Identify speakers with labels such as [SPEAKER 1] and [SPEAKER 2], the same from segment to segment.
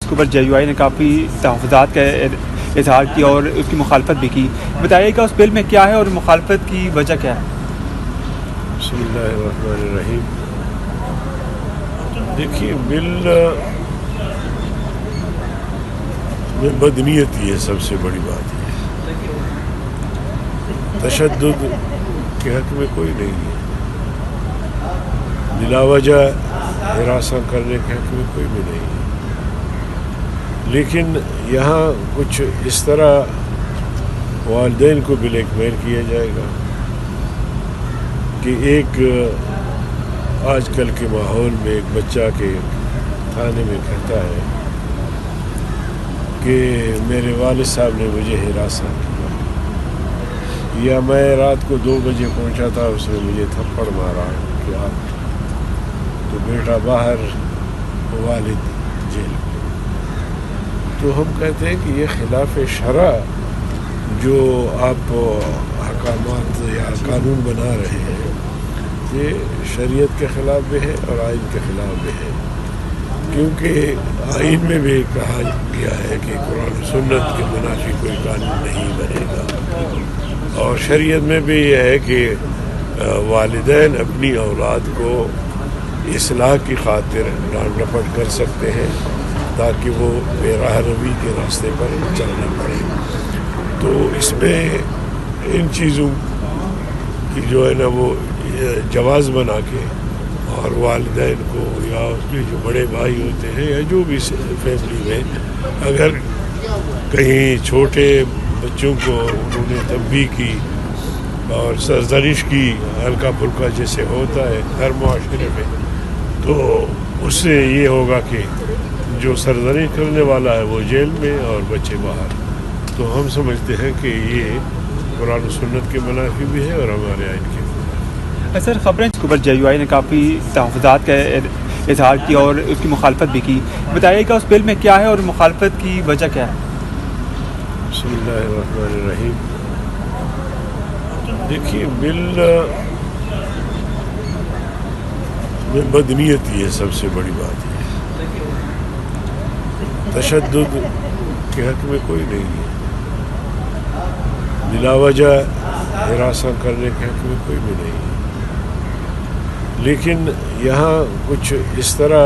[SPEAKER 1] کے اوپر JUI نے کافی تحفظات کا اظہار کیا اور اس کی مخالفت بھی کی. بتائیے گا اس بل میں کیا ہے اور مخالفت کی وجہ کیا ہے؟
[SPEAKER 2] بسم اللہ الرحمن الرحیم. دیکھیے بل میں بدنیتی ہے، سب سے بڑی بات ہے. تشدد کے حق میں کوئی نہیں ہے، بلا وجہ ہراساں کرنے کے حق میں کوئی بھی نہیں ہے. لیکن یہاں کچھ اس طرح والدین کو بلیک میل کیا جائے گا کہ ایک آج کل کے ماحول میں ایک بچہ کے تھانے میں کہتا ہے کہ میرے والد صاحب نے مجھے ہراساں کیا، یا میں رات کو 2 بجے پہنچا تھا، اس نے مجھے تھپڑ مارا کہ آپ تو بیٹا باہر، والد جیل میں. تو ہم کہتے ہیں کہ یہ خلاف شرع جو آپ احکامات یا قانون بنا رہے ہیں، یہ شریعت کے خلاف بھی ہے اور آئین کے خلاف بھی ہے. کیونکہ آئین میں بھی کہا گیا ہے کہ قرآن و سنت کے منافی کوئی قانون نہیں بنے گا، اور شریعت میں بھی یہ ہے کہ والدین اپنی اولاد کو اصلاح کی خاطر ڈانٹ ڈپٹ کر سکتے ہیں تاکہ وہ بے راہ روی کے راستے پر چلنا پڑے. تو اس میں ان چیزوں کی جو ہے نا وہ جواز بنا کے، اور والدین کو یا اس کے جو بڑے بھائی ہوتے ہیں یا جو بھی فیملی میں اگر کہیں چھوٹے بچوں کو انہوں نے تنبیہ کی اور سرزنش کی، ہلکا پھلکا جیسے ہوتا ہے ہر معاشرے میں، تو اس سے یہ ہوگا کہ جو سرزنش کرنے والا ہے وہ جیل میں اور بچے باہر. تو ہم سمجھتے ہیں کہ یہ قرآن و سنت کے منافی بھی ہے اور ہمارے آئین کے.
[SPEAKER 1] سر، خبریں کے اوپر JUI نے کافی تحفظات کا اظہار کیا اور اس کی مخالفت بھی کی. بتائیے گا اس بل میں کیا ہے اور مخالفت کی وجہ کیا ہے؟
[SPEAKER 2] بسم اللہ الرحمن الرحیم. دیکھیے بل میں بدنیتی ہے، سب سے بڑی بات ہے. تشدد کے حق میں کوئی نہیں ہے، بلا وجہ ہراساں کرنے کے حق میں کوئی بھی نہیں ہے. لیکن یہاں کچھ اس طرح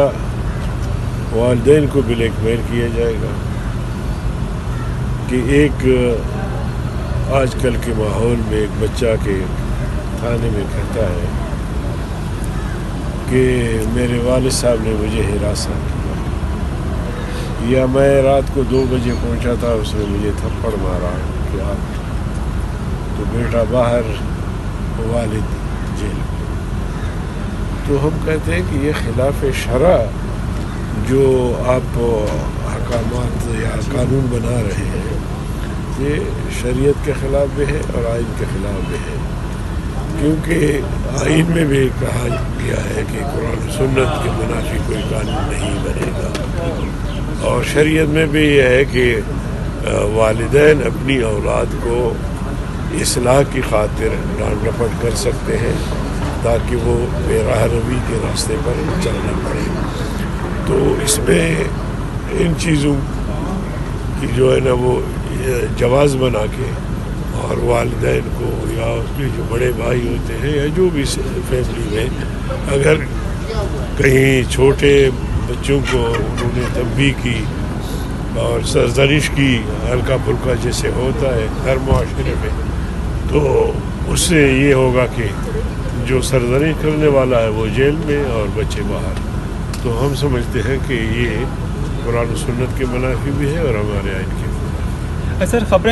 [SPEAKER 2] والدین کو بلیک میل کیا جائے گا کہ ایک آج کل کے ماحول میں ایک بچہ کے تھانے میں کہتا ہے کہ میرے والد صاحب نے مجھے ہراساں کیا، یا میں رات کو 2 بجے پہنچا تھا، اس نے مجھے تھپڑ مارا کہ آپ تو بیٹا باہر، والد جیل میں. تو ہم کہتے ہیں کہ یہ خلاف شرع جو آپ احکامات یا قانون بنا رہے ہیں، یہ شریعت کے خلاف بھی ہے اور آئین کے خلاف بھی ہے. کیونکہ آئین میں بھی کہا گیا ہے کہ قرآن و سنت کے منافی کوئی قانون نہیں بنے گا، اور شریعت میں بھی یہ ہے کہ والدین اپنی اولاد کو اصلاح کی خاطر ڈانٹ ڈپٹ کر سکتے ہیں تاکہ وہ بے راہ روی کے راستے پر چلنا پڑے. تو اس میں ان چیزوں کی جو ہے نا وہ جواز بنا کے، اور والدین کو یا اس کے جو بڑے بھائی ہوتے ہیں یا جو بھی فیملی میں اگر کہیں چھوٹے بچوں کو انہوں نے تنبیہ کی اور سرزنش کی، ہلکا پھلکا جیسے ہوتا ہے ہر معاشرے میں، تو اس سے یہ ہوگا کہ جو سرزنش کرنے والا ہے وہ جیل میں اور بچے باہر. تو ہم سمجھتے ہیں کہ یہ قرآن و سنت کے منافی بھی ہے اور ہمارے آئین کے.
[SPEAKER 1] سر، خبریں